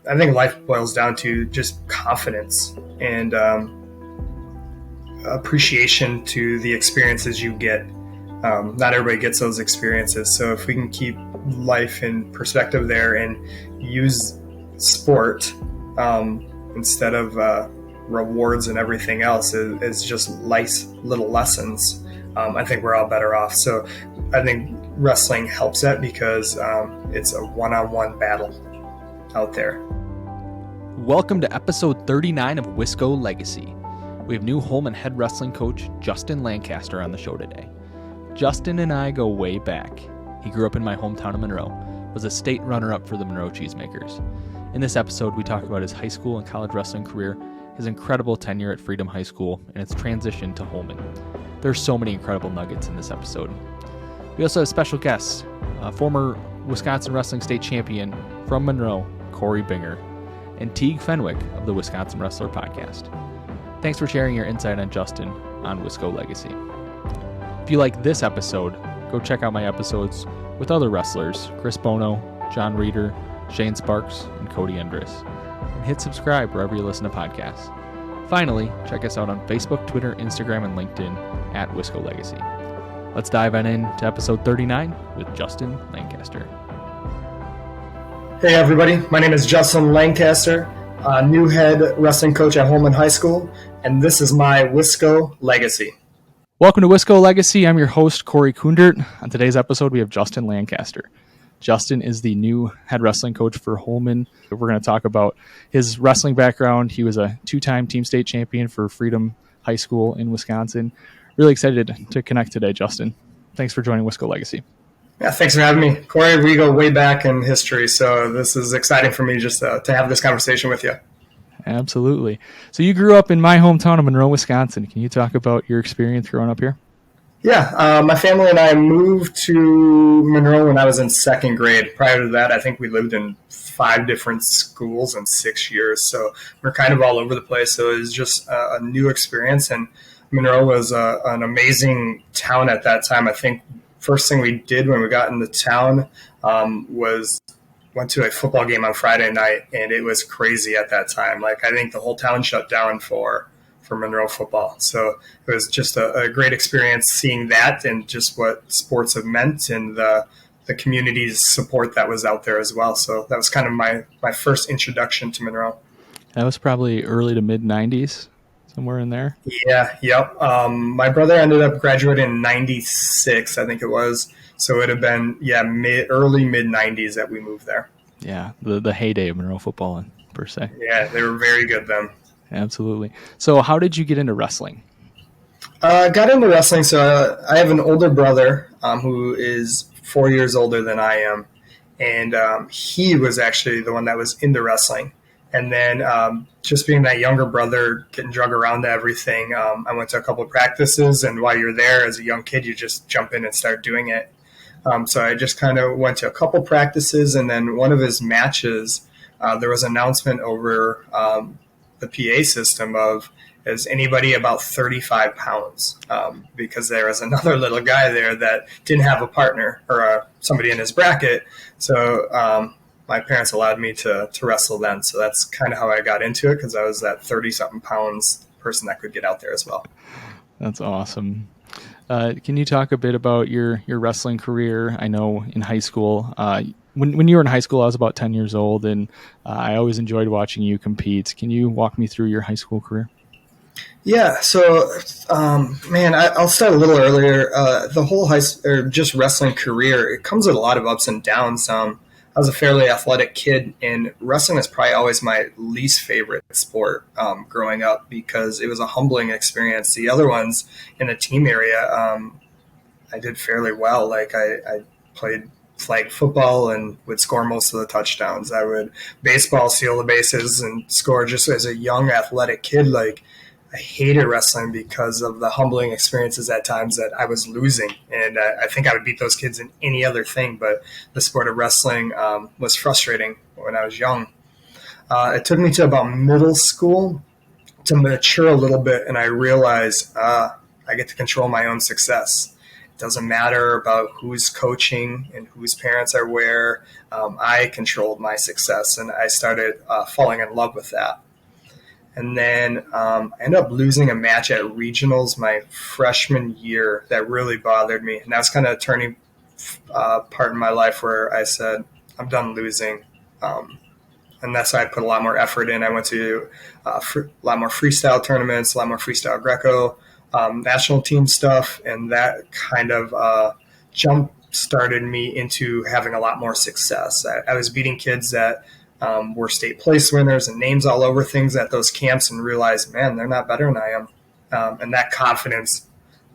I think life boils down to just confidence and appreciation to the experiences you get. Not everybody gets those experiences. So if we can keep life in perspective there and use sport instead of rewards and everything else is just nice little lessons, I think we're all better off. So I think wrestling helps that because it's a one-on-one battle out there. Welcome to episode 39of Wisco Legacy. We have new Holmen head wrestling coach Justin Lancaster on the show today. Justin and I go way back. He grew up in my hometown of Monroe, was a state runner-up for the Monroe Cheesemakers. In this episode, we talk about his high school and college wrestling career, his incredible tenure at Freedom High School, and its transition to Holmen. There's so many incredible nuggets in this episode. We also have special guests, former Wisconsin Wrestling State Champion from Monroe, Corey Binger, and Teague Fenwick of the Wisconsin Wrestler Podcast. Thanks for sharing your insight on Justin on Wisco Legacy. If you like this episode, go check out my episodes with other wrestlers, Chris Bono, John Reeder, Shane Sparks, and Cody Endres. And hit subscribe wherever you listen to podcasts. Finally, check us out on Facebook, Twitter, Instagram, and LinkedIn at Wisco Legacy. Let's dive on into episode 39 with Justin Lancaster. Hey everybody, my name is Justin Lancaster, new head wrestling coach at Holmen High School, and this is my Wisco Legacy. Welcome to Wisco Legacy. I'm your host, Corey Kundert. On today's episode, we have Justin Lancaster. Justin is the new head wrestling coach for Holmen. We're going to talk about his wrestling background. He was a two-time team state champion for Freedom High School in Wisconsin. Really excited to connect today, Justin. Thanks for joining Wisco Legacy. Yeah, thanks for having me. Corey, we go way back in history, so this is exciting for me just to have this conversation with you. Absolutely. So you grew up in my hometown of Monroe, Wisconsin. Can you talk about your experience growing up here? Yeah, my family and I moved to Monroe when I was in second grade. Prior to that, I think we lived in 5 different schools in 6 years, so we're kind of all over the place. So it was just a new experience, and Monroe was an amazing town at that time. I think first thing we did when we got into town was went to a football game on Friday night, and it was crazy at that time. Like, I think the whole town shut down for Monroe football. So it was just a great experience seeing that and just what sports have meant and the community's support that was out there as well. So that was kind of my first introduction to Monroe. That was probably early to mid-90s, somewhere in there. Yeah, yep. My brother ended up graduating in 96, I think it was. So it would have been, early mid-90s that we moved there. Yeah, the heyday of Monroe football, per se. Yeah, they were very good then. Absolutely. So how did you get into wrestling? Got into wrestling. So I have an older brother who is 4 years older than I am. And he was actually the one that was into wrestling. And then just being that younger brother, getting drug around to everything, I went to a couple of practices. And while you're there as a young kid, you just jump in and start doing it. So I just kind of went to a couple practices. And then one of his matches, there was an announcement over the PA system of, is anybody about 35 pounds? Because there was another little guy there that didn't have a partner or somebody in his bracket. So my parents allowed me to wrestle then. So that's kind of how I got into it, because I was that 30-something pounds person that could get out there as well. That's awesome. Can you talk a bit about your wrestling career? I know in high school, when you were in high school, I was about 10 years old, and I always enjoyed watching you compete. Can you walk me through your high school career? Yeah, so, I'll start a little earlier. The whole just wrestling career, it comes with a lot of ups and downs. I was a fairly athletic kid, and wrestling was probably always my least favorite sport growing up because it was a humbling experience. The other ones in the team area, I did fairly well. Like I played flag football and would score most of the touchdowns. I would baseball, steal the bases, and score just as a young athletic kid. Like, I hated wrestling because of the humbling experiences at times that I was losing. And I think I would beat those kids in any other thing, but the sport of wrestling was frustrating when I was young. It took me to about middle school to mature a little bit, and I realized I get to control my own success. Doesn't matter about who's coaching and whose parents are where. I controlled my success, and I started falling in love with that. And then I ended up losing a match at regionals my freshman year that really bothered me. And that was kind of a turning part in my life where I said, I'm done losing. And that's why I put a lot more effort in. I went to a lot more freestyle tournaments, a lot more freestyle Greco, national team stuff, and that kind of jump started me into having a lot more success. I was beating kids that were state place winners and names all over things at those camps, and realized, man, they're not better than I am. And that confidence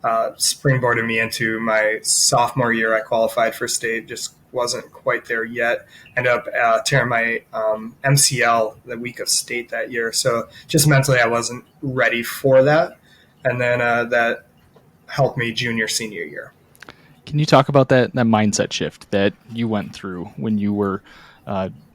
springboarded me into my sophomore year. I qualified for state, just wasn't quite there yet. Ended up tearing my MCL the week of state that year. So just mentally, I wasn't ready for that. And then that helped me junior, senior year. Can you talk about that mindset shift that you went through when you were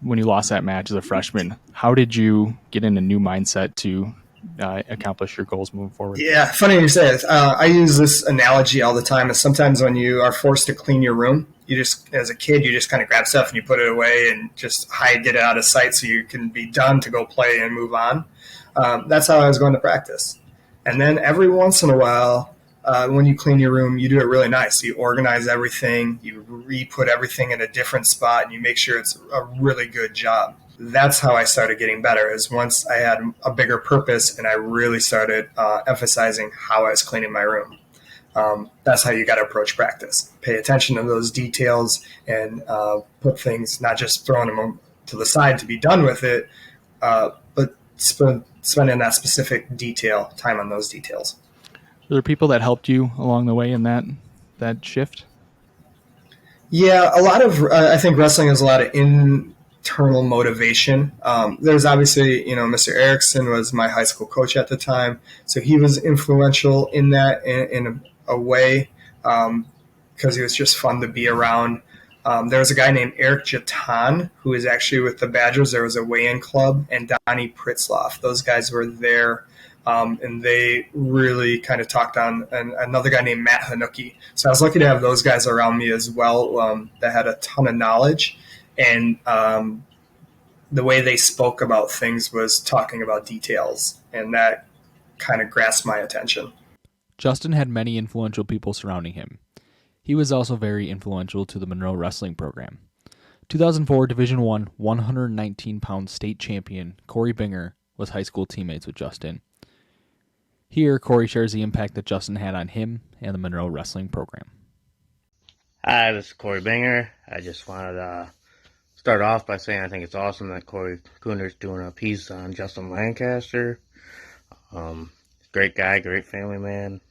when you lost that match as a freshman? How did you get in a new mindset to accomplish your goals moving forward? Yeah, funny you say it. I use this analogy all the time. Is sometimes when you are forced to clean your room, you just, as a kid, you just kind of grab stuff and you put it away and just get it out of sight so you can be done to go play and move on. That's how I was going to practice. And then every once in a while, when you clean your room, you do it really nice. You organize everything, you re-put everything in a different spot, and you make sure it's a really good job. That's how I started getting better, is once I had a bigger purpose and I really started emphasizing how I was cleaning my room. That's how you got to approach practice. Pay attention to those details and put things, not just throwing them to the side to be done with it, but spending that specific detail, time on those details. Were there people that helped you along the way in that shift? Yeah, a lot of, I think wrestling has a lot of internal motivation. There's obviously, Mr. Erickson was my high school coach at the time. So he was influential in that in a way, because he was just fun to be around. There was a guy named Eric Jatan, who is actually with the Badgers. There was a weigh-in club, and Donnie Pritzloff. Those guys were there. And they really kind of talked on, and another guy named Matt Hanuki. So I was lucky to have those guys around me as well, that had a ton of knowledge. And the way they spoke about things was talking about details, and that kind of grasped my attention. Justin had many influential people surrounding him. He was also very influential to the Monroe wrestling program. 2004 Division I 119-pound state champion Corey Binger was high school teammates with Justin. Here, Corey shares the impact that Justin had on him and the Monroe wrestling program. Hi, this is Corey Binger. I just wanted to start off by saying I think it's awesome that Corey Cooner's doing a piece on Justin Lancaster. Great guy, great family man.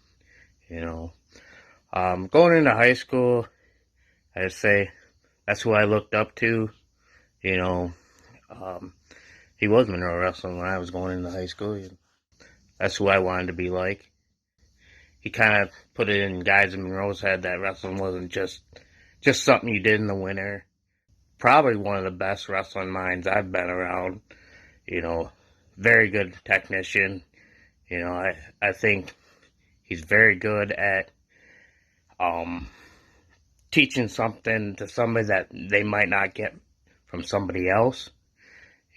Going into high school, I'd say that's who I looked up to. He was Monroe wrestling when I was going into high school. That's who I wanted to be like. He kind of put it in guys in Monroe's head that wrestling wasn't just something you did in the winter. Probably one of the best wrestling minds I've been around. Very good technician. I think he's very good at teaching something to somebody that they might not get from somebody else.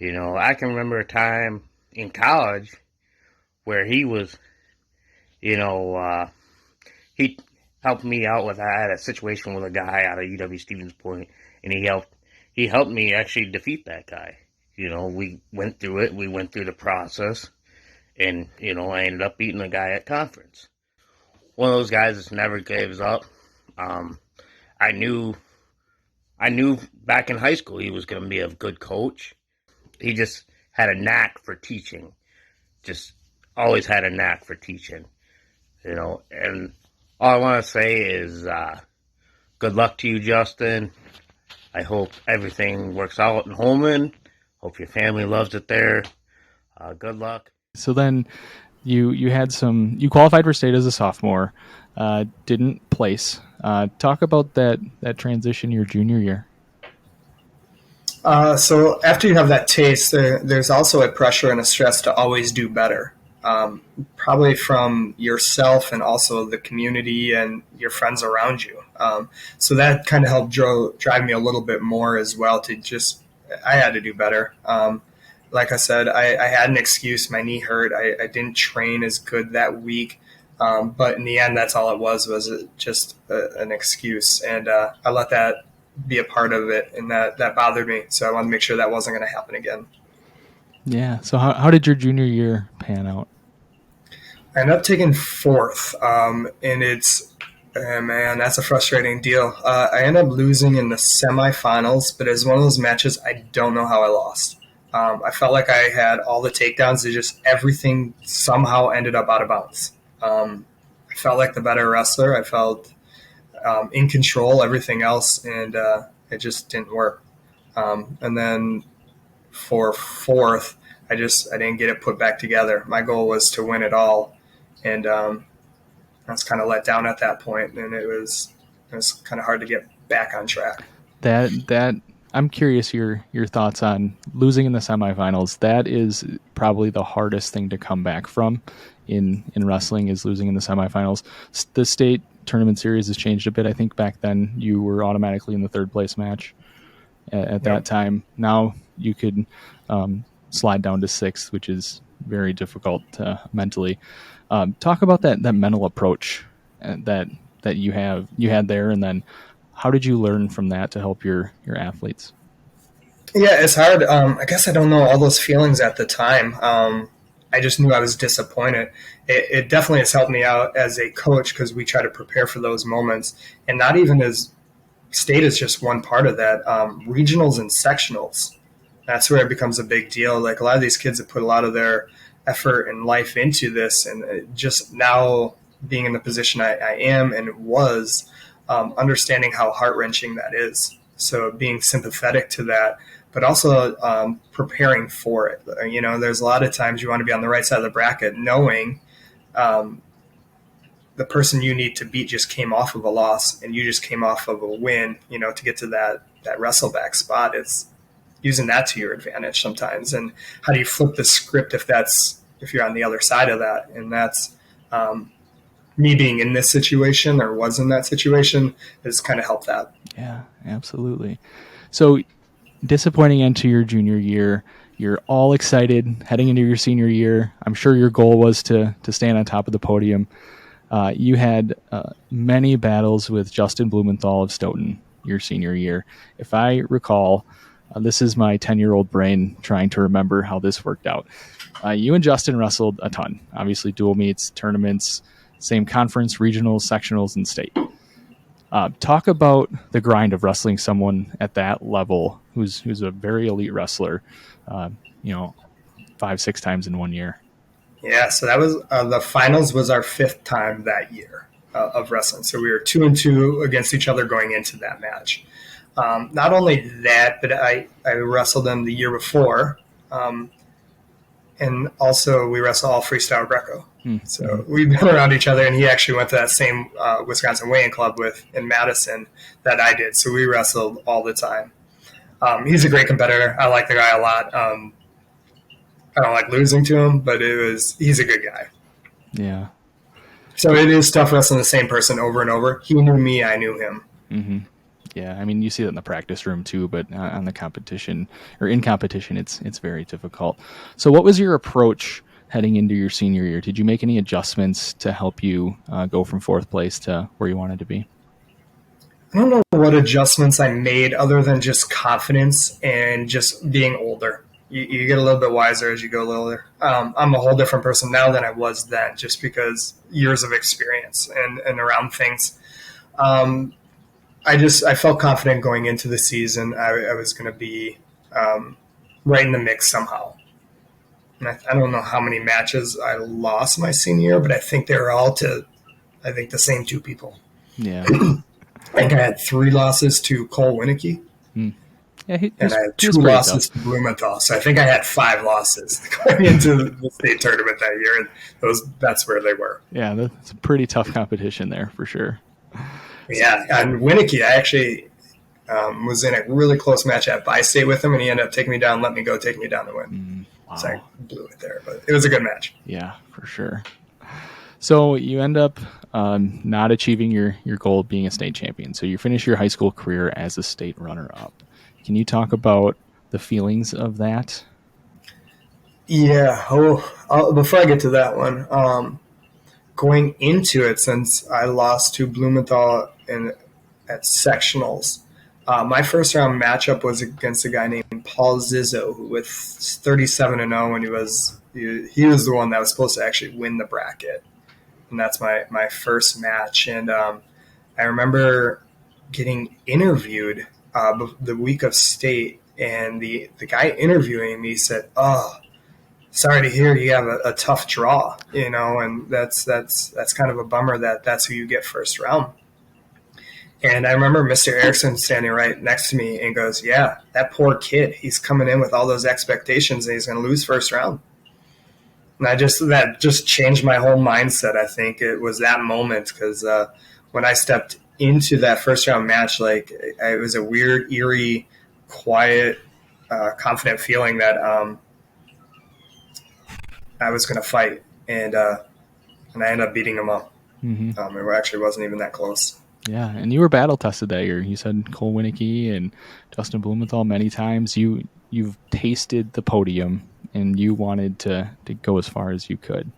I can remember a time in college where he was, he helped me out with, I had a situation with a guy out of UW Stevens Point, and he helped me actually defeat that guy. We went through it, we went through the process, and, I ended up beating the guy at conference. One of those guys that never gives up. I knew back in high school he was going to be a good coach. He just had a knack for teaching. Just always had a knack for teaching, and all I want to say is good luck to you, Justin. I hope everything works out in Holmen. Hope your family loves it there. Good luck. So then you had you qualified for state as a sophomore, didn't place. Talk about that transition your junior year. So after you have that taste, there's also a pressure and a stress to always do better. probably from yourself and also the community and your friends around you. So that kind of helped drive me a little bit more as well to just, I had to do better. Like I said, I had an excuse. My knee hurt. I didn't train as good that week. But in the end, that's all it was just an excuse. And I let that be a part of it, and that bothered me. So I wanted to make sure that wasn't going to happen again. Yeah. So how did your junior year pan out? I ended up taking fourth, and it's, man, that's a frustrating deal. I ended up losing in the semifinals, but it was one of those matches I don't know how I lost. I felt like I had all the takedowns. Everything somehow ended up out of bounds. I felt like the better wrestler. I felt in control, everything else, and it just didn't work. And then for fourth, I didn't get it put back together. My goal was to win it all, and I was kind of let down at that point, and it was kind of hard to get back on track. That I'm curious your thoughts on losing in the semifinals. That is probably the hardest thing to come back from in wrestling, is losing in the semifinals. The state tournament series has changed a bit. I think back then you were automatically in the third place match at that time. Now you could slide down to sixth, which is very difficult mentally. Talk about that mental approach that you had there, and then how did you learn from that to help your athletes? Yeah, it's hard. I guess I don't know all those feelings at the time. I just knew I was disappointed. It definitely has helped me out as a coach, because we try to prepare for those moments, and not even as state is just one part of that. Regionals and sectionals, that's where it becomes a big deal. Like, a lot of these kids have put a lot of their effort and life into this, and just now being in the position I am and was, understanding how heart-wrenching that is. So being sympathetic to that, but also preparing for it. There's a lot of times you want to be on the right side of the bracket, knowing the person you need to beat just came off of a loss, and you just came off of a win, to get to that wrestleback spot. It's using that to your advantage sometimes. And how do you flip the script if you're on the other side of that? And that's me being in this situation, or was in that situation, has kind of helped that. Yeah, absolutely. So disappointing into your junior year, you're all excited heading into your senior year. I'm sure your goal was to stand on top of the podium. You had many battles with Justin Blumenthal of Stoughton your senior year. If I recall, this is my 10-year-old brain trying to remember how this worked out. You and Justin wrestled a ton, obviously dual meets, tournaments, same conference, regionals, sectionals, and state. Talk about the grind of wrestling someone at that level who's a very elite wrestler, 5-6 times in 1 year. Yeah, so that was the finals was our fifth time that year of wrestling. So we were 2-2 against each other going into that match. Not only that, but I wrestled him the year before, and also we wrestled all freestyle Greco. So we've been around each other, and he actually went to that same Wisconsin weighing club in Madison that I did. So we wrestled all the time. He's a great competitor. I like the guy a lot. I don't like losing to him, but he's a good guy. Yeah. So it is tough wrestling the same person over and over. He knew me, I knew him. Mm-hmm. Yeah, I mean, you see that in the practice room too, but on the competition, or in competition, it's very difficult. So what was your approach heading into your senior year? Did you make any adjustments to help you go from fourth place to where you wanted to be? I don't know what adjustments I made other than just confidence and just being older. You get a little bit wiser as you go older. I'm a whole different person now than I was then, just because years of experience and around things. I felt confident going into the season. I was going to be right in the mix somehow. And I don't know how many matches I lost my senior year, but I think they were all to, the same two people. Yeah. I think I had 3 losses to Cole Winnicky. Yeah, and I had 2 losses to Blumenthal. So I think I had 5 losses going into the state tournament that year, and that's where they were. Yeah, that's a pretty tough competition there for sure. Yeah, and Winnicky, was in a really close match at Bi-State with him, and he ended up taking me down, let me go, taking me down to win. Wow. So I blew it there, but it was a good match. Yeah, for sure. So you end up not achieving your goal of being a state champion. So you finish your high school career as a state runner-up. Can you talk about the feelings of that? Yeah. Before I get to that one, going into it, since I lost to Blumenthal at sectionals, my first round matchup was against a guy named Paul Zizzo, who with 37-0, and he was the one that was supposed to actually win the bracket, and that's my first match. And I remember getting interviewed the week of state, and the guy interviewing me said, "Oh, sorry to hear you have a tough draw, and that's kind of a bummer that's who you get first round." And I remember Mr. Erickson standing right next to me and goes, "Yeah, that poor kid, he's coming in with all those expectations and he's going to lose first round." And that just changed my whole mindset. I think it was that moment, because when I stepped into that first round match, like, it was a weird, eerie, quiet, confident feeling that I was going to fight, and I ended up beating him up. Mm-hmm. It actually wasn't even that close. Yeah, and you were battle tested that year. You said Cole Winnicky and Justin Blumenthal many times. You've tasted the podium, and you wanted to go as far as you could.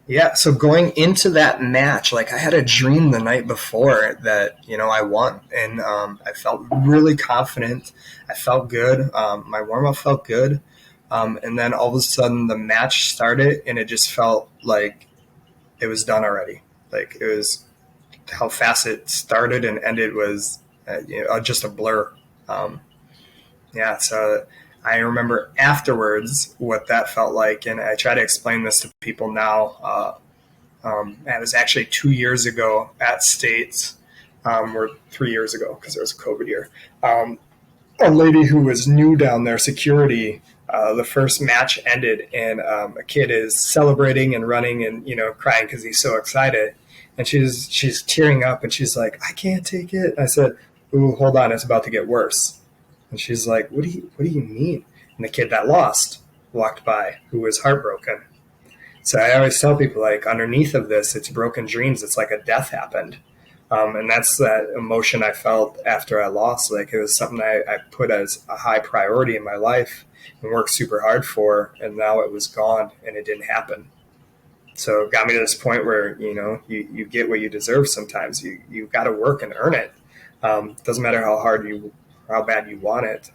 Yeah, so going into that match, like, I had a dream the night before that, I won, and I felt really confident. I felt good. My warm-up felt good. And then all of a sudden the match started, and it just felt like it was done already. Like, it was how fast it started and ended was just a blur. So I remember afterwards what that felt like, and I try to explain this to people now. It was actually 2 years ago at States, or 3 years ago, because there was a COVID year. A lady who was new down there, security, the first match ended, and a kid is celebrating and running and crying because he's so excited, and she's tearing up, and she's like, "I can't take it." I said, "Ooh, hold on, it's about to get worse." And she's like, "What do you mean?" And the kid that lost walked by, who was heartbroken. So I always tell people, like, underneath of this, it's broken dreams. It's like a death happened. And that's that emotion I felt after I lost. Like, it was something I put as a high priority in my life and worked super hard for, and now it was gone and it didn't happen. So it got me to this point where, you get what you deserve sometimes. You got to work and earn it. Doesn't matter how bad you want it.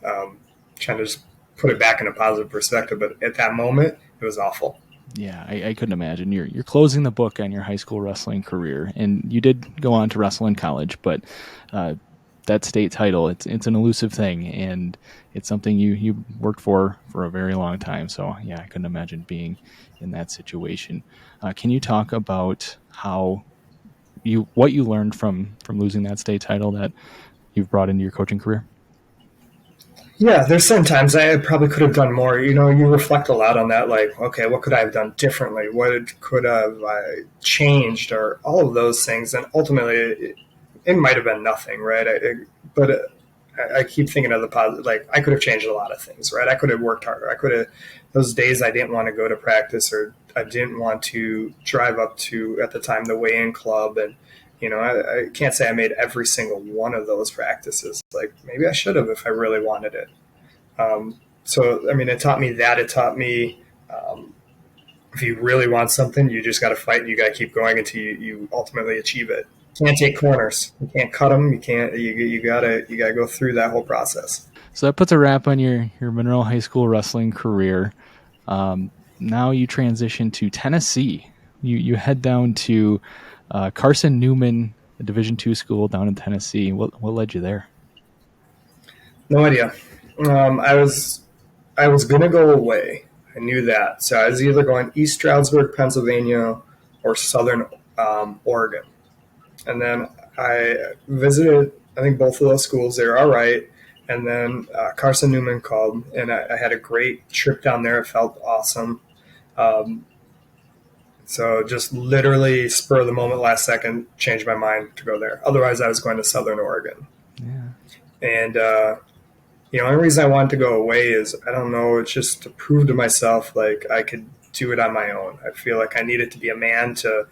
Trying to just put it back in a positive perspective. But at that moment, it was awful. Yeah, I couldn't imagine. You're closing the book on your high school wrestling career, and you did go on to wrestle in college, but that state title, it's an elusive thing, and it's something you worked for a very long time. So yeah, I couldn't imagine being in that situation. Can you talk about what you learned from losing that state title that you've brought into your coaching career? Yeah, there's sometimes I probably could have done more. You reflect a lot on that, like, okay, what could I have done differently? What could have I changed, or all of those things? And ultimately, it might have been nothing, right? But I keep thinking of the positive. Like, I could have changed a lot of things, right? I could have worked harder. Those days I didn't want to go to practice, or I didn't want to drive up to, at the time, the weigh-in club, and I can't say I made every single one of those practices. Like, maybe I should have if I really wanted it. So, I mean, it taught me that. It taught me if you really want something, you just got to fight, and you got to keep going until you ultimately achieve it. You can't take corners. You can't cut them. You can't. You gotta go through that whole process. So that puts a wrap on your Monroe High School wrestling career. Now you transition to Tennessee. You head down to Carson Newman, a Division II school down in Tennessee. What led you there? No idea. I was going to go away. I knew that. So I was either going East Stroudsburg, Pennsylvania, or Southern Oregon. And then I visited, I think, both of those schools. They were all right. And then Carson Newman called, and I had a great trip down there. It felt awesome. So just literally spur of the moment, last second, changed my mind to go there. Otherwise, I was going to Southern Oregon. Yeah. And the only reason I wanted to go away is, I don't know, it's just to prove to myself like I could do it on my own. I feel like I needed to be a man to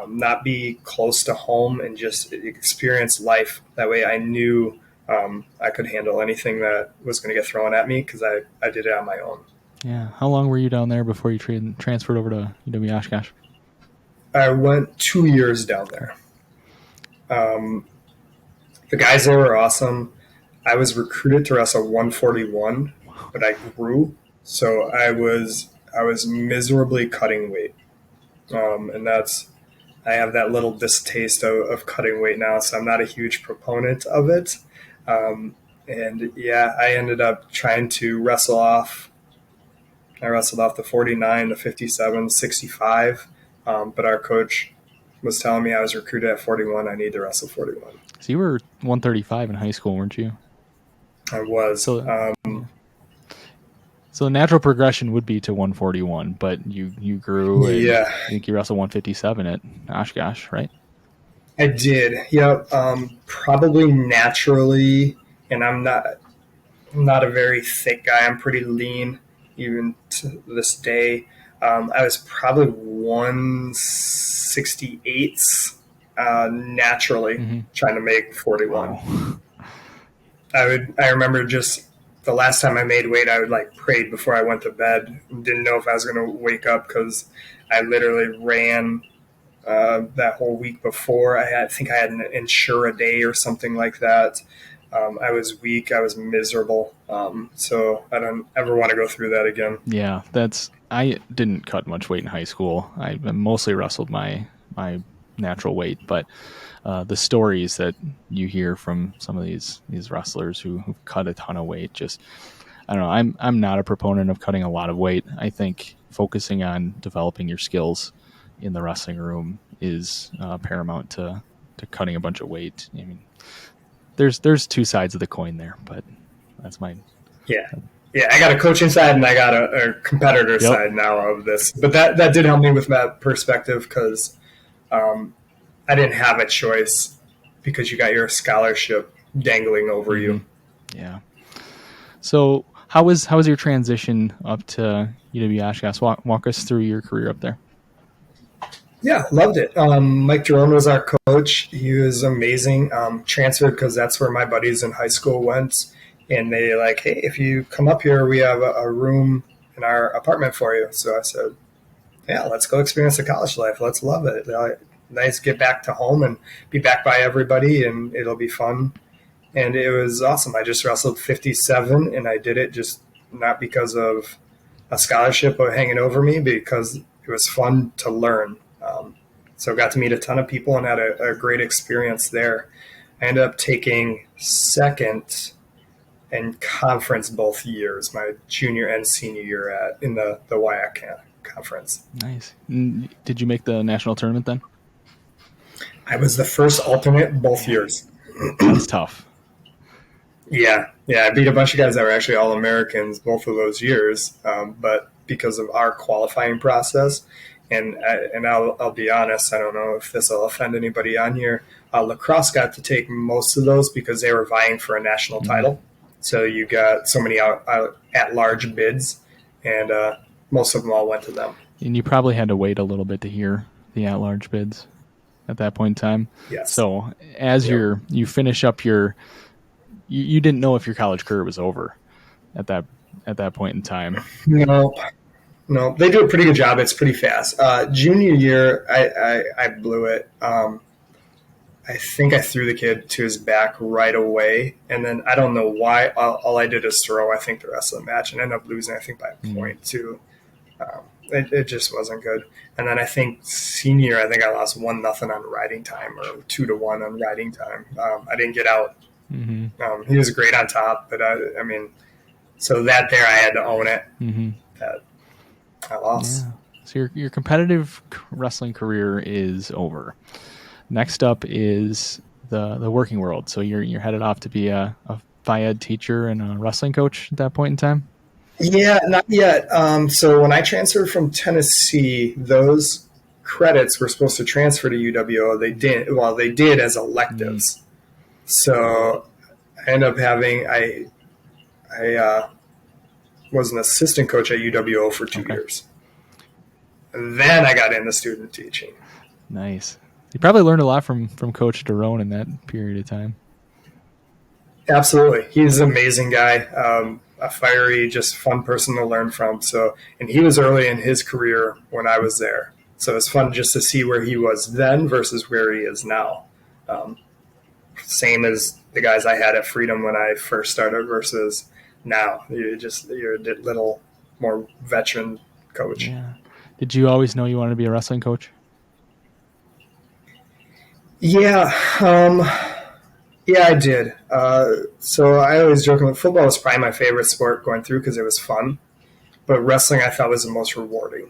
not be close to home and just experience life. That way I knew I could handle anything that was going to get thrown at me because I did it on my own. Yeah. How long were you down there before you transferred over to UW Oshkosh? I went 2 years down there. The guys there were awesome. I was recruited to wrestle 141, but I grew, so I was miserably cutting weight, and I have that little distaste of cutting weight now, so I'm not a huge proponent of it. And yeah, I ended up trying to wrestle off. I wrestled off the 49, the 57, 65, but our coach was telling me I was recruited at 41. I need to wrestle 41. So you were 135 in high school, weren't you? I was. So the natural progression would be to 141, but you grew. And yeah. I think you wrestled 157 at Oshkosh, right? I did. Yep. Probably naturally, and I'm not a very thick guy. I'm pretty lean, even to this day. I was probably 168 naturally, trying to make 41. Wow. I remember just the last time I made weight, I would like prayed before I went to bed. Didn't know if I was going to wake up because I literally ran that whole week before. I think I had an insure a day or something like that. I was weak. I was miserable. So I don't ever want to go through that again. Yeah, I didn't cut much weight in high school. I mostly wrestled my natural weight, but the stories that you hear from some of these wrestlers who cut a ton of weight, just, I don't know. I'm not a proponent of cutting a lot of weight. I think focusing on developing your skills in the wrestling room is paramount to cutting a bunch of weight. I mean, there's two sides of the coin there, but that's mine. Yeah. I got a coaching side and I got a competitor side now of this, but that did help me with that perspective because I didn't have a choice because you got your scholarship dangling over you. Yeah. So how was your transition up to UW Oshkosh? Walk us through your career up there. Yeah, loved it. Mike Jerome was our coach. He was amazing. Transferred because that's where my buddies in high school went. And they like, hey, if you come up here, we have a room in our apartment for you. So I said, yeah, let's go experience the college life. Let's love it. Nice to get back to home and be back by everybody, and it'll be fun. And it was awesome. I just wrestled 57, and I did it just not because of a scholarship hanging over me, because it was fun to learn. So I got to meet a ton of people and had a great experience there. I ended up taking second in conference both years, my junior and senior year in the WIAC conference. Nice. Did you make the national tournament then? I was the first alternate both years. That's tough. Yeah. I beat a bunch of guys that were actually All-Americans both of those years, but because of our qualifying process, and I'll be honest, I don't know if this will offend anybody on here, lacrosse got to take most of those because they were vying for a national title. So you got so many at-large bids, and most of them all went to them. And you probably had to wait a little bit to hear the at-large bids at that point in time. Yes. So as you finish up you didn't know if your college career was over at that point in time. No, they do a pretty good job. It's pretty fast. Junior year, I blew it. I think I threw the kid to his back right away, and then I don't know why. All I did is throw, I think, the rest of the match, and ended up losing, I think, by a point too. It just wasn't good. And then I think senior, I think I lost 1-0 on riding time, or 2-1 on riding time. I didn't get out. He was great on top, but I mean, so that there I had to own it. That I lost. Yeah. So your competitive wrestling career is over. Next up is the working world. So you're headed off to be a phy ed teacher and a wrestling coach at that point in time? Yeah, not yet. So when I transferred from Tennessee, those credits were supposed to transfer to UWO. They didn't. Well, they did as electives. So I ended up having I was an assistant coach at UWO for 2 years. And then I got into student teaching. Nice. You probably learned a lot from Coach Daron in that period of time. Absolutely. He's an amazing guy, a fiery, just fun person to learn from. So, and he was early in his career when I was there. So it's fun just to see where he was then versus where he is now. Same as the guys I had at Freedom when I first started versus now. You're a little more veteran coach. Yeah. Did you always know you wanted to be a wrestling coach? Yeah. Yeah, I did. So I always joke about football was probably my favorite sport going through because it was fun. But wrestling I thought was the most rewarding.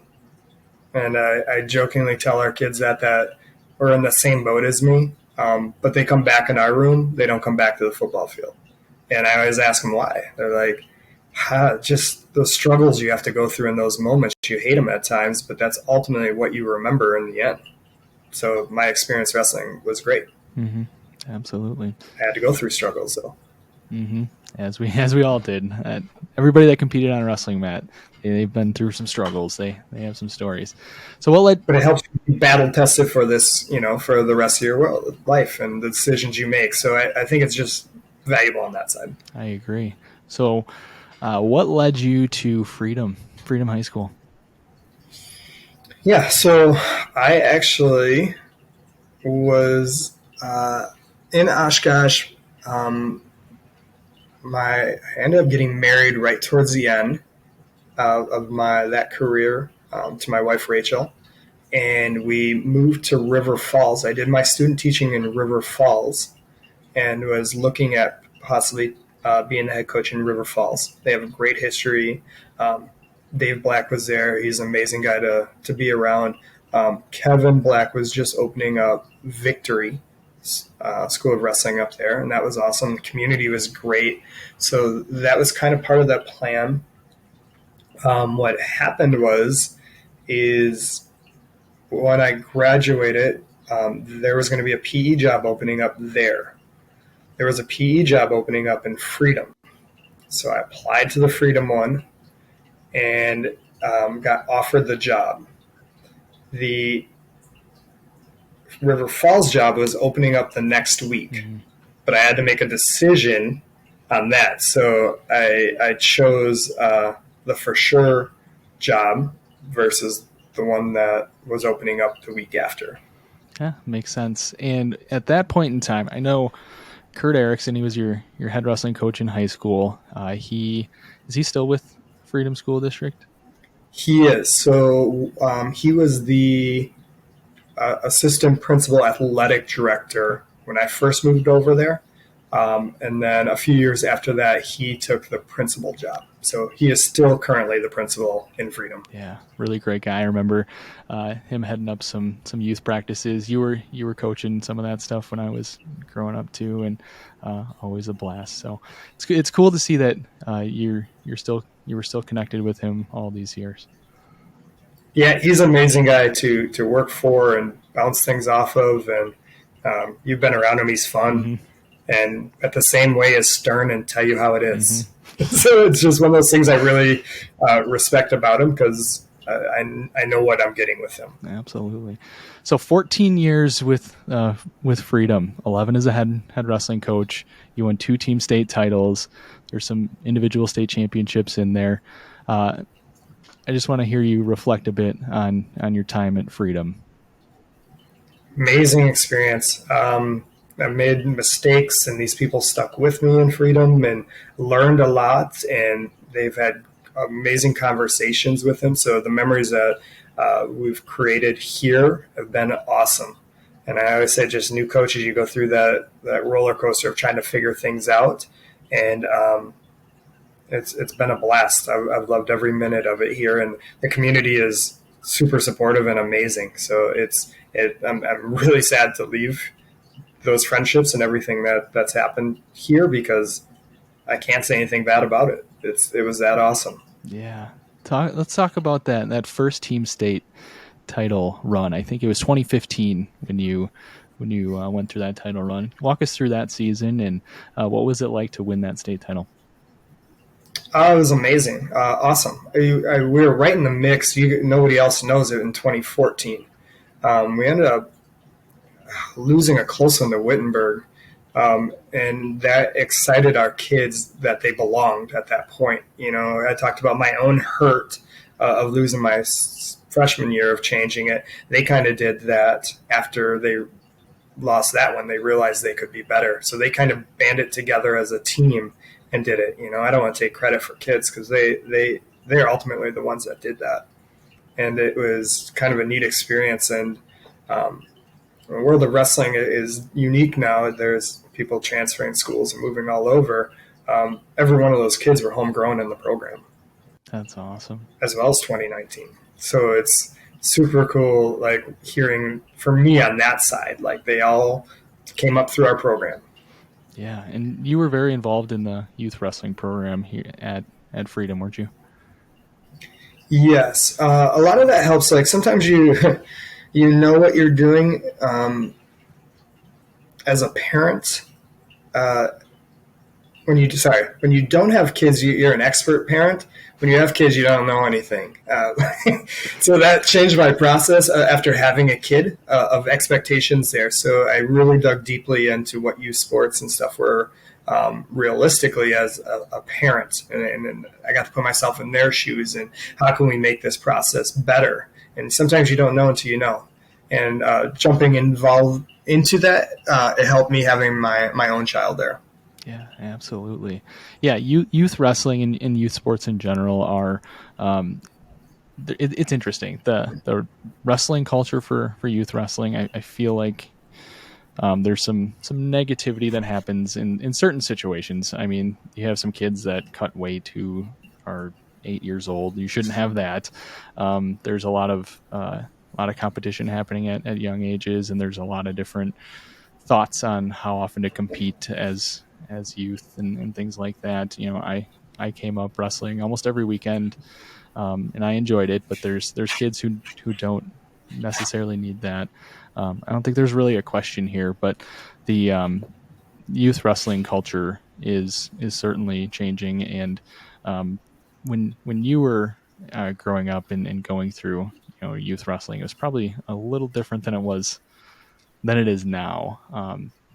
And I jokingly tell our kids that are in the same boat as me, but they come back in our room. They don't come back to the football field. And I always ask them why. They're like, just those struggles you have to go through in those moments. You hate them at times, but that's ultimately what you remember in the end. So my experience wrestling was great. Mm-hmm. Absolutely. I had to go through struggles, though. Mm-hmm. As we all did. Everybody that competed on a wrestling mat, they've been through some struggles. They have some stories. So what led? But it helps you be battle tested for this, for the rest of your life and the decisions you make. So I think it's just valuable on that side. I agree. So, what led you to Freedom High School? Yeah. So I actually was in Oshkosh. I ended up getting married right towards the end of that career to my wife Rachel, and we moved to River Falls. I did my student teaching in River Falls, and was looking at possibly being the head coach in River Falls. They have a great history. Dave Black was there. He's an amazing guy to be around. Kevin Black was just opening up Victory School of Wrestling up there, and that was awesome. The community was great. So that was kind of part of that plan. What happened is when I graduated, there was going to be a PE job opening up there. There was a PE job opening up in Freedom. So I applied to the Freedom one and got offered the job. The River Falls job was opening up the next week, but I had to make a decision on that. So I chose the for sure job versus the one that was opening up the week after. Yeah, makes sense. And at that point in time, I know Kurt Erickson, he was your head wrestling coach in high school. Is he still with Freedom School District? He is. So he was the assistant principal athletic director when I first moved over there. And then a few years after that, he took the principal job. So he is still currently the principal in Freedom. Yeah, really great guy. I remember him heading up some youth practices. You were coaching some of that stuff when I was growing up too, and always a blast. So it's cool to see that you were still connected with him all these years. Yeah, he's an amazing guy to work for and bounce things off of. And you've been around him. He's fun. And at the same way as stern and tell you how it is. So it's just one of those things I really respect about him because I know what I'm getting with him. Absolutely. So 14 years with Freedom, 11 as a head wrestling coach. You won 2 team state titles. There's some individual state championships in there. I just want to hear you reflect a bit on your time at Freedom. Amazing experience. I've made mistakes, and these people stuck with me in Freedom and learned a lot, and they've had amazing conversations with them. So the memories that we've created here have been awesome. And I always say just new coaches, you go through that roller coaster of trying to figure things out. And it's been a blast. I've loved every minute of it here, and the community is super supportive and amazing. So I'm really sad to leave those friendships and everything that's happened here because I can't say anything bad about it. It was that awesome. Yeah. Let's talk about that first team state title run. I think it was 2015 when you when you went through that title run. Walk us through that season, and what was it like to win that state title? It was amazing. Awesome. We were right in the mix. Nobody else knows it in 2014. We ended up losing a close one to Wittenberg. And that excited our kids that they belonged at that point. I talked about my own hurt of losing my freshman year of changing it. They kind of did that after they lost that one. They realized they could be better. So they kind of banded together as a team and did it. I don't want to take credit for kids because they're ultimately the ones that did that. And it was kind of a neat experience. And the world of wrestling is unique now. There's people transferring schools and moving all over. Every one of those kids were homegrown in the program. That's awesome. As well as 2019. So it's super cool, like hearing from me on that side, like they all came up through our program. Yeah, and you were very involved in the youth wrestling program here at Freedom, weren't you? Yes, a lot of that helps. Like sometimes you you know what you're doing as a parent. When you don't have kids, you're an expert parent. When you have kids, you don't know anything. So that changed my process after having a kid of expectations there. So I really dug deeply into what youth sports and stuff were realistically as a parent. And I got to put myself in their shoes and how can we make this process better? And sometimes you don't know until you know. And jumping involved into that, it helped me having my own child there. Yeah, absolutely. Yeah, youth wrestling and youth sports in general are it's interesting. The wrestling culture for youth wrestling, I feel like there's some negativity that happens in certain situations. I mean, you have some kids that cut weight who are 8 years old. You shouldn't have that. There's a lot of competition happening at young ages, and there's a lot of different thoughts on how often to compete as youth and things like that. I came up wrestling almost every weekend, and I enjoyed it, but there's kids who don't necessarily need that. I don't think there's really a question here, but the youth wrestling culture is certainly changing. And when you were growing up and going through youth wrestling, it was probably a little different than it is now.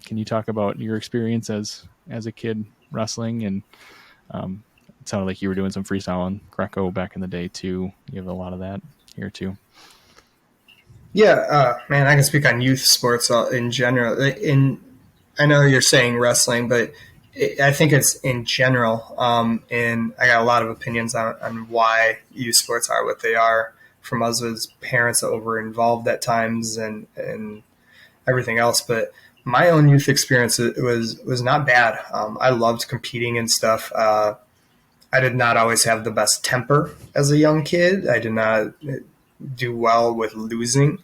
Can you talk about your experience as a kid wrestling? And it sounded like you were doing some freestyle and Greco back in the day too. You have a lot of that here too. Yeah, man, I can speak on youth sports in general. I know you're saying wrestling, but I think it's in general. And I got a lot of opinions on why youth sports are what they are from us as parents that were involved at times and everything else. But my own youth experience was not bad. I loved competing and stuff. I did not always have the best temper as a young kid. I did not do well with losing.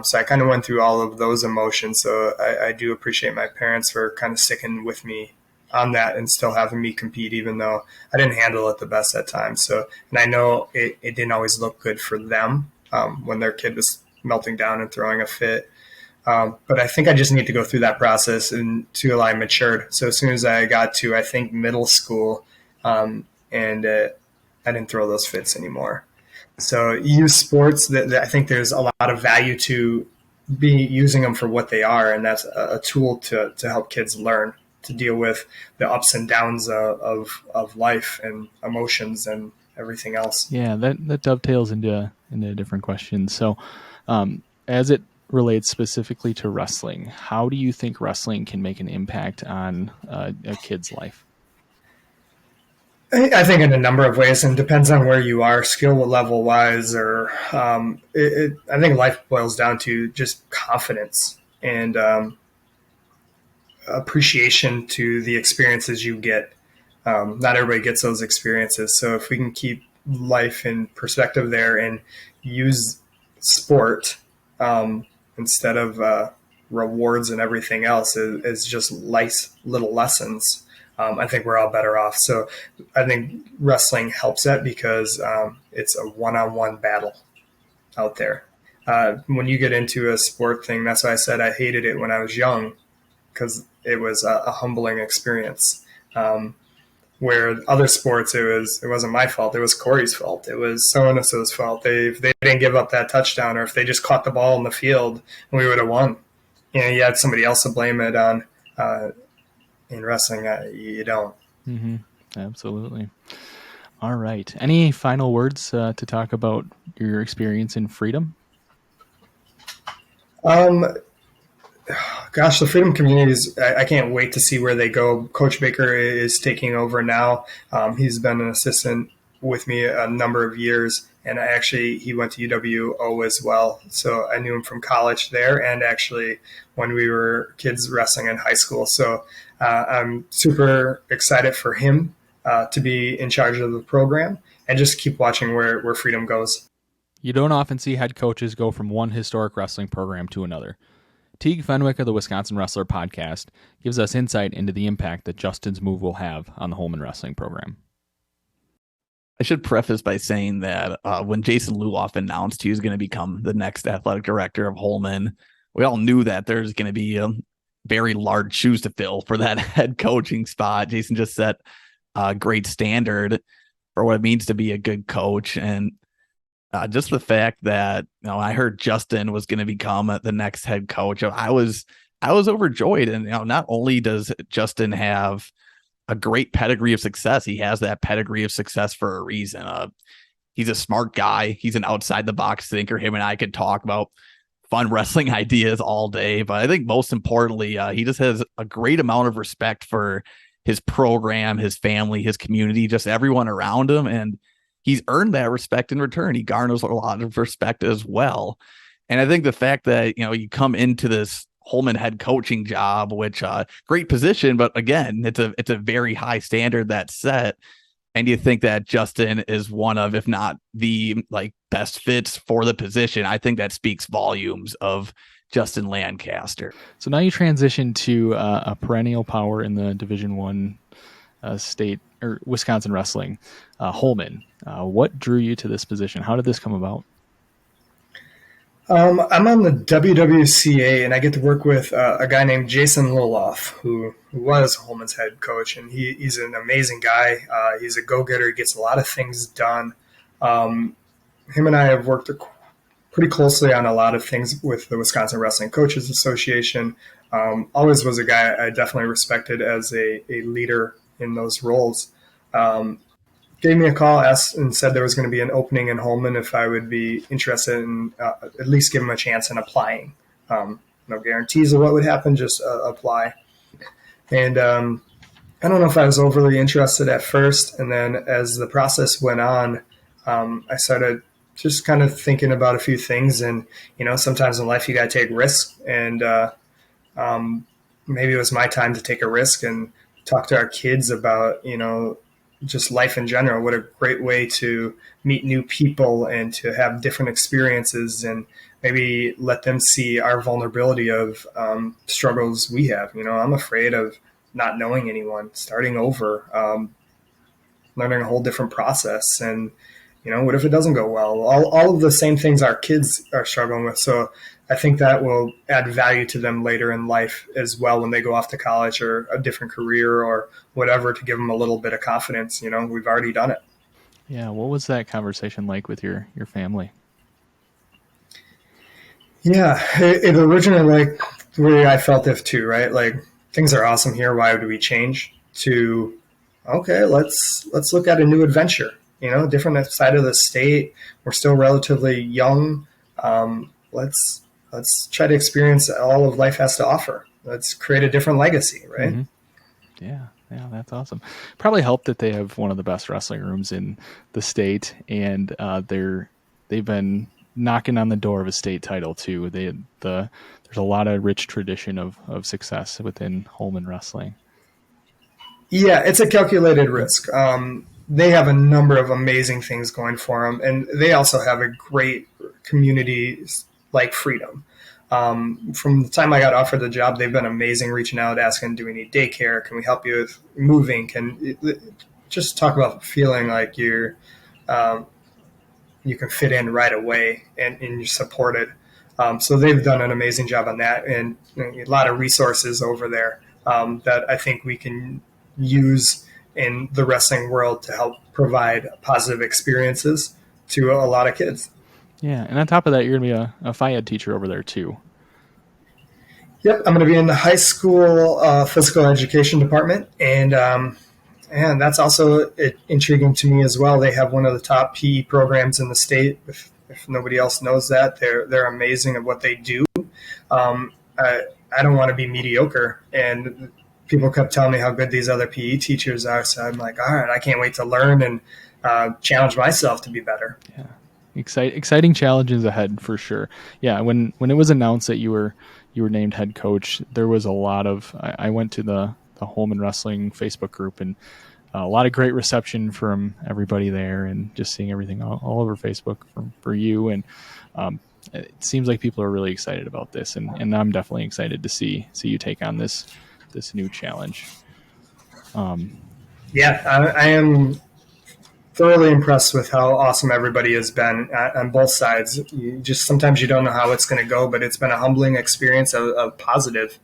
So I kind of went through all of those emotions. So I do appreciate my parents for kind of sticking with me on that and still having me compete, even though I didn't handle it the best at times. So, and I know it didn't always look good for them when their kid was melting down and throwing a fit. But I think I just need to go through that process until I matured. So as soon as I got to, I think, middle school, and I didn't throw those fits anymore. So youth sports, that I think there's a lot of value to be using them for what they are, and that's a tool to help kids learn to deal with the ups and downs of life and emotions and everything else. Yeah, that dovetails into a different question. So as it relates specifically to wrestling, how do you think wrestling can make an impact on a kid's life? I think in a number of ways, and depends on where you are, skill level wise, or I think life boils down to just confidence and appreciation to the experiences you get. Not everybody gets those experiences, so if we can keep life in perspective there and use sport instead of rewards and everything else is just nice little lessons. I think we're all better off. So I think wrestling helps that because it's a one-on-one battle out there. when you get into a sport thing, that's why I said I hated it when I was young, because it was a humbling experience. Where other sports, it wasn't my fault. It was Corey's fault. It was so and so's fault. If they didn't give up that touchdown, or if they just caught the ball in the field, we would have won. You had somebody else to blame it on. In wrestling, you don't. Mm-hmm. Absolutely. All right. Any final words to talk about your experience in Freedom? Gosh, the Freedom communities, I can't wait to see where they go. Coach Baker is taking over now. He's been an assistant with me a number of years, and he went to UWO as well. So I knew him from college there, and actually when we were kids wrestling in high school. So I'm super excited for him to be in charge of the program, and just keep watching where Freedom goes. You don't often see head coaches go from one historic wrestling program to another. Teague Fenwick of the Wisconsin Wrestler podcast gives us insight into the impact that Justin's move will have on the Holmen wrestling program. I should preface by saying that when Jason Luloff announced he was going to become the next athletic director of Holmen, we all knew that there's going to be very large shoes to fill for that head coaching spot. Jason just set a great standard for what it means to be a good coach. And just the fact that, I heard Justin was going to become the next head coach, I was overjoyed. And, not only does Justin have a great pedigree of success, he has that pedigree of success for a reason. He's a smart guy. He's an outside the box thinker. Him and I could talk about fun wrestling ideas all day, but I think most importantly, he just has a great amount of respect for his program, his family, his community, just everyone around him. And he's earned that respect in return. He garners a lot of respect as well. And I think the fact that, you come into this Holmen head coaching job, which great position, but again, it's a very high standard that's set. And you think that Justin is one of, if not the best fits for the position. I think that speaks volumes of Justin Lancaster. So now you transition to a perennial power in the Division I state or Wisconsin wrestling, Holmen. What drew you to this position? How did this come about? I'm on the WWCA, and I get to work with a guy named Jason Loloff, who was Holmen's head coach, and he's an amazing guy. He's a go-getter. He gets a lot of things done. Him and I have worked pretty closely on a lot of things with the Wisconsin Wrestling Coaches Association. Always was a guy I definitely respected as a leader in those roles. Gave me a call, asked, and said there was going to be an opening in Holmen if I would be interested in at least give him a chance in applying. No guarantees of what would happen, just apply. And I don't know if I was overly interested at first. And then as the process went on, I started just kind of thinking about a few things. And, sometimes in life you got to take risks. And maybe it was my time to take a risk and talk to our kids about, just life in general. What a great way to meet new people and to have different experiences, and maybe let them see our vulnerability of struggles we have. I'm afraid of not knowing anyone, starting over, learning a whole different process. And, what if it doesn't go well? All of the same things our kids are struggling with. So I think that will add value to them later in life as well when they go off to college or a different career or whatever, to give them a little bit of confidence. We've already done it. Yeah. What was that conversation like with your family? Yeah, it originally the way I felt it too, right? Things are awesome here. Why would we change? To, okay, let's look at a new adventure. Different side of the state. We're still relatively young. Let's try to experience all of life has to offer. Let's create a different legacy, right? Mm-hmm. Yeah, that's awesome. Probably helped that they have one of the best wrestling rooms in the state, and they've been knocking on the door of a state title too. There's a lot of rich tradition of success within Holmen wrestling. Yeah, it's a calculated risk. They have a number of amazing things going for them, and they also have a great community like Freedom. From the time I got offered the job, they've been amazing, reaching out, asking, do we need daycare? Can we help you with moving? Just talk about feeling like you're you can fit in right away and you're supported. So they've done an amazing job on that, and a lot of resources over there that I think we can use in the wrestling world to help provide positive experiences to a lot of kids. Yeah, and on top of that, you're going to be a phy ed teacher over there too. Yep, I'm going to be in the high school physical education department, and that's also intriguing to me as well. They have one of the top PE programs in the state. If nobody else knows that, they're amazing at what they do. I don't want to be mediocre, and people kept telling me how good these other PE teachers are. So I'm like, all right, I can't wait to learn and challenge myself to be better. Yeah, exciting challenges ahead for sure. Yeah, when it was announced that you were named head coach, there was a lot of. I went to the Holmen Wrestling Facebook group, and a lot of great reception from everybody there, and just seeing everything all over Facebook for you. And it seems like people are really excited about this, and I'm definitely excited to see you take on this new challenge. Yeah, I am thoroughly impressed with how awesome everybody has been on both sides. Sometimes you don't know how it's going to go, but it's been a humbling experience of positive.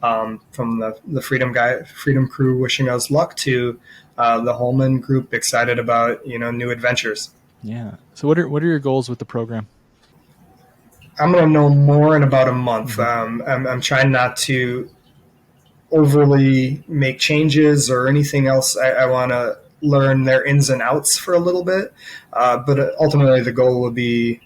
From the Freedom Crew wishing us luck to the Holmen group excited about new adventures. Yeah. So what are your goals with the program? I'm going to know more in about a month. I'm trying not to overly make changes or anything else. I want to learn their ins and outs for a little bit, but ultimately the goal will be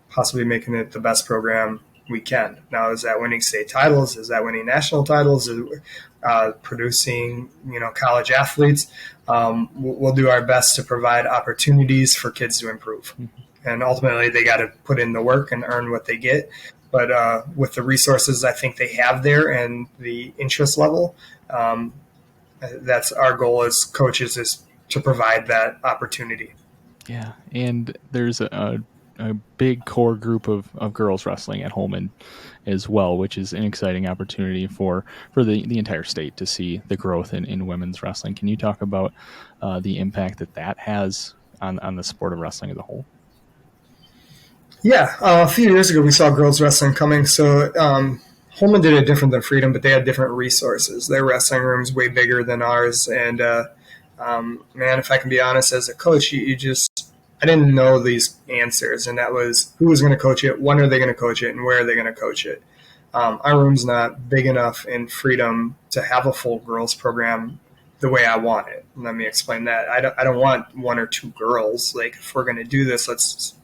possibly making it the best program we can. Now, is that winning state titles? Is that winning national titles? Is producing college athletes? We'll do our best to provide opportunities for kids to improve. And ultimately, they got to put in the work and earn what they get. But with the resources I think they have there and the interest level, that's our goal as coaches, is to provide that opportunity. Yeah, and there's a big core group of girls wrestling at Holmen as well, which is an exciting opportunity for the entire state to see the growth in women's wrestling. Can you talk about the impact that has on the sport of wrestling as a whole? Yeah, a few years ago we saw girls wrestling coming. So Holmen did it different than Freedom, but they had different resources. Their wrestling room's way bigger than ours, and man, if I can be honest, as a coach, I didn't know these answers, and that was who was going to coach it, when are they going to coach it, and where are they going to coach it. Our room's not big enough in Freedom to have a full girls program the way I want it. Let me explain that. I don't want one or two girls. Like, if we're going to do this, let's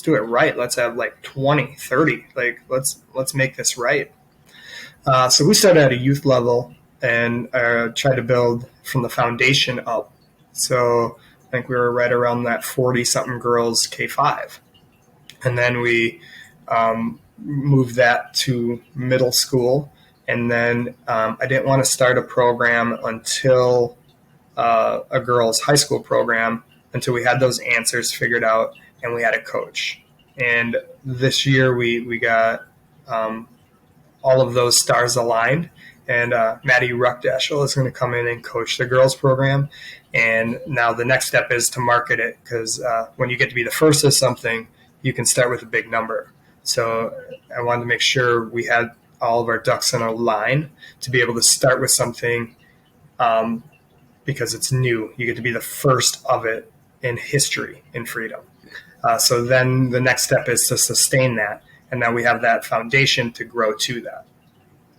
do it right. Let's have like 20, 30. Like, let's make this right. So we started at a youth level and tried to build from the foundation up. So I think we were right around that 40-something girls K5. And then we moved that to middle school. And then I didn't want to start a program until a girls' high school program, until we had those answers figured out and we had a coach. And this year we got all of those stars aligned. And Maddie Ruckdaschel is going to come in and coach the girls program. And now the next step is to market it, because when you get to be the first of something, you can start with a big number. So I wanted to make sure we had all of our ducks in a line to be able to start with something because it's new. You get to be the first of it in history in Freedom. So then the next step is to sustain that. And now we have that foundation to grow to that.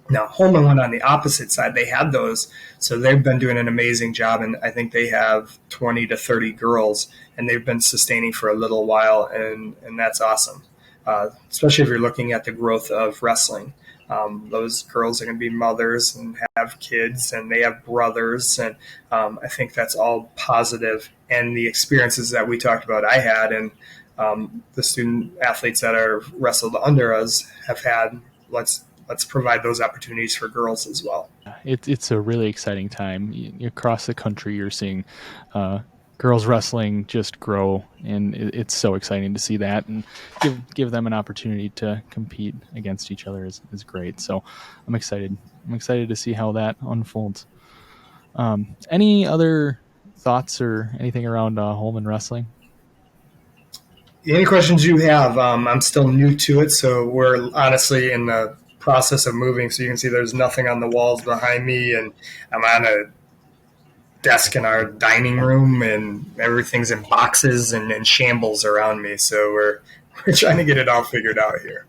Now, Holmen went on the opposite side. They had those, so they've been doing an amazing job, and I think they have 20 to 30 girls, and they've been sustaining for a little while, and that's awesome, especially if you're looking at the growth of wrestling. Those girls are going to be mothers and have kids, and they have brothers, and I think that's all positive. And the experiences that we talked about I had, and the student athletes that are wrestled under us have had, let's provide those opportunities for girls as well. It's a really exciting time. Across the country, you're seeing girls wrestling just grow, and it's so exciting to see that, and give them an opportunity to compete against each other is great. So I'm excited. I'm excited to see how that unfolds. Any other thoughts or anything around Holmen wrestling? Any questions you have? I'm still new to it, so we're honestly in the process of moving. So you can see there's nothing on the walls behind me, and I'm on a desk in our dining room, and everything's in boxes and shambles around me. So we're trying to get it all figured out here.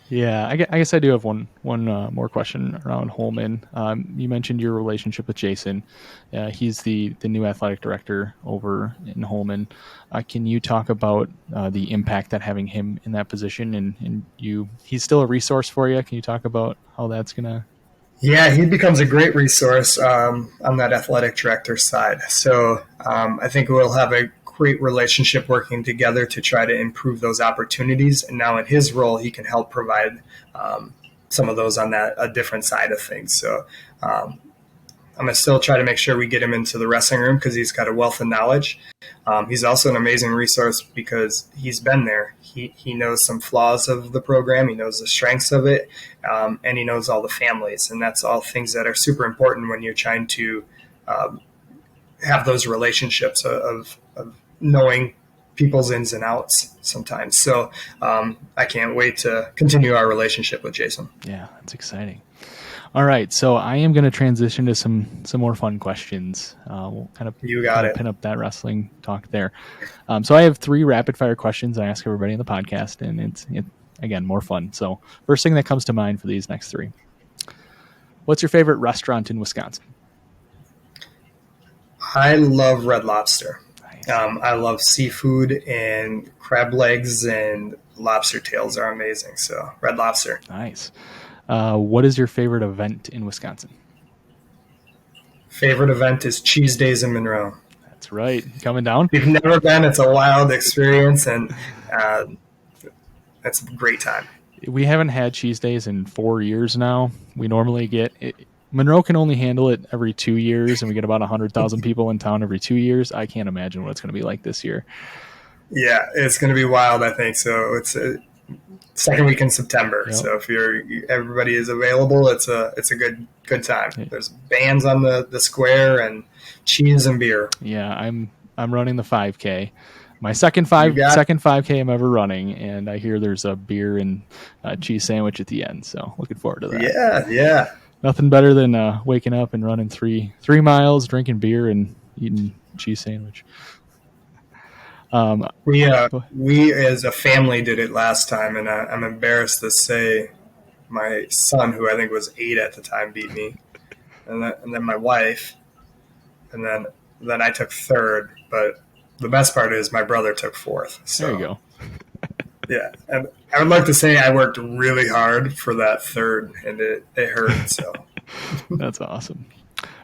Yeah, I guess I do have one more question around Holmen. You mentioned your relationship with Jason. He's the new athletic director over in Holmen. Can you talk about the impact that having him in that position and he's still a resource for you? Can you talk about how that's gonna? Yeah, he becomes a great resource on that athletic director side. So I think we'll have a great relationship working together to try to improve those opportunities. And now in his role, he can help provide some of those on a different side of things. So I'm going to still try to make sure we get him into the wrestling room because he's got a wealth of knowledge. He's also an amazing resource because he's been there. He knows some flaws of the program. He knows the strengths of it, and he knows all the families. And that's all things that are super important when you're trying to have those relationships of knowing people's ins and outs sometimes. So I can't wait to continue our relationship with Jason. Yeah, that's exciting. All right, so I am going to transition to some more fun questions. We'll kind of pin up that wrestling talk there. So I have 3 rapid fire questions I ask everybody in the podcast, and it's again more fun. So first thing that comes to mind for these next 3: what's your favorite restaurant in Wisconsin? I love Red Lobster. Nice. I love seafood, and crab legs and lobster tails are amazing. So Red Lobster. Nice. What is your favorite event in Wisconsin? Favorite event is Cheese Days in Monroe. That's right. Coming down? If you've never been, it's a wild experience, and it's a great time. We haven't had Cheese Days in 4 years now. We normally get it. Monroe can only handle it every 2 years, and we get about 100,000 people in town every 2 years. I can't imagine what it's going to be like this year. Yeah, it's going to be wild, I think. So it's second week in September. Yep. So if everybody is available, it's a good time. There's bands on the square and cheese and beer. Yeah, I'm running the 5K. My second 5K I'm ever running, and I hear there's a beer and a cheese sandwich at the end. So looking forward to that. Yeah. Nothing better than waking up and running 3 miles, drinking beer and eating cheese sandwich. We as a family did it last time, and I'm embarrassed to say my son, who I think was 8 at the time, beat me, and then my wife, and then I took 3rd. But the best part is my brother took 4th. So, there you go. Yeah, and I would like to say I worked really hard for that 3rd, and it hurt. So that's awesome.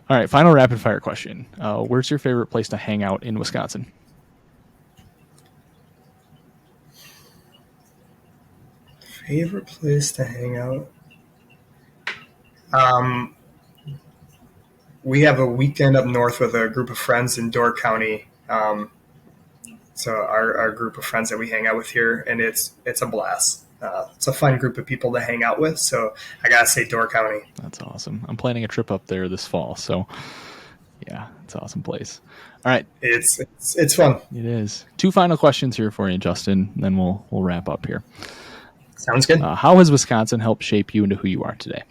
All right, final rapid fire question. Where's your favorite place to hang out in Wisconsin? Favorite place to hang out? We have a weekend up north with a group of friends in Door County. So our group of friends that we hang out with here, and it's a blast. It's a fun group of people to hang out with. So I gotta say Door County. That's awesome. I'm planning a trip up there this fall. So yeah, it's an awesome place. All right. It's fun. It is. 2 final questions here for you, Justin, and then we'll wrap up here. Sounds good. How has Wisconsin helped shape you into who you are today?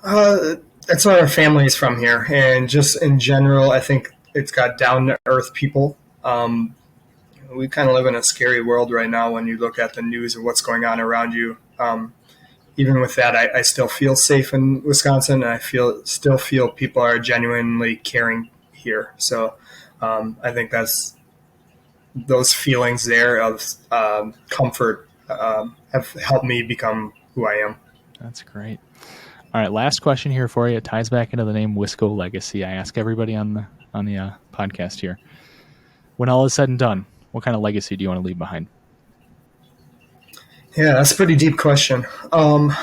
That's where our family is from here. And just in general, I think it's got down-to-earth people. We kind of live in a scary world right now when you look at the news of what's going on around you. Even with that, I still feel safe in Wisconsin. And I still feel people are genuinely caring here. So I think those feelings there of comfort have helped me become who I am. That's great. All right, last question here for you. It ties back into the name Wisco Legacy. I ask everybody on the podcast here, when all is said and done, what kind of legacy do you want to leave behind? Yeah, that's a pretty deep question. I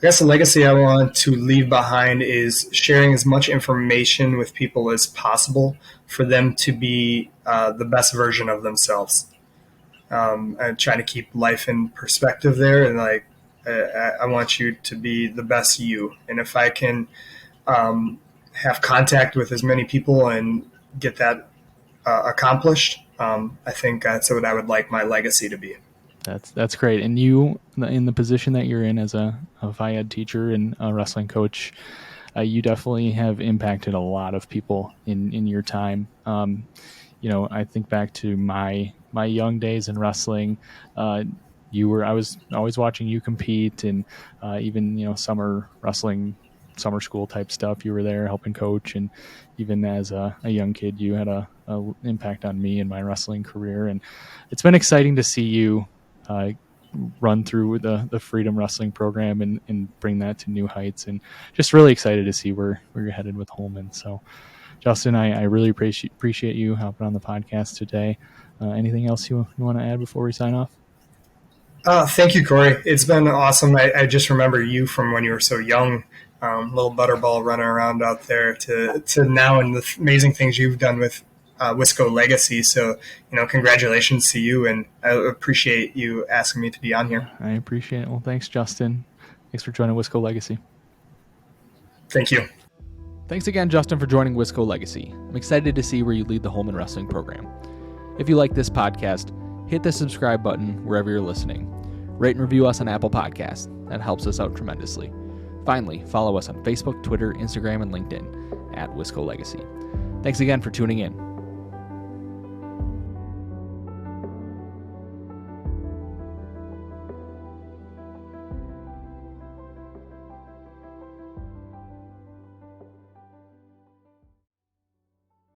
guess the legacy I want to leave behind is sharing as much information with people as possible for them to be the best version of themselves. And trying to keep life in perspective there, and I want you to be the best you. And if I can have contact with as many people and get that accomplished, I think that's what I would like my legacy to be. That's great. And you, in the position that you're in as a phy ed teacher and a wrestling coach, you definitely have impacted a lot of people in your time. I think back to my young days in wrestling. I was always watching you compete, and even summer wrestling, summer school type stuff. You were there helping coach, and even as a young kid, you had a impact on me and my wrestling career. And it's been exciting to see you run through the Freedom Wrestling program and bring that to new heights, and just really excited to see where you're headed with Holmen. So Justin, I really appreciate you hopping on the podcast today. Anything else you want to add before we sign off? Thank you, Corey. It's been awesome. I just remember you from when you were so young, little butterball running around out there to now, and the amazing things you've done with Wisco Legacy. So, congratulations to you, and I appreciate you asking me to be on here. I appreciate it. Well, thanks, Justin. Thanks for joining Wisco Legacy. Thank you. Thanks again, Justin, for joining Wisco Legacy. I'm excited to see where you lead the Holmen Wrestling program. If you like this podcast, hit the subscribe button wherever you're listening. Rate and review us on Apple Podcasts. That helps us out tremendously. Finally, follow us on Facebook, Twitter, Instagram, and LinkedIn @Wisco Legacy. Thanks again for tuning in.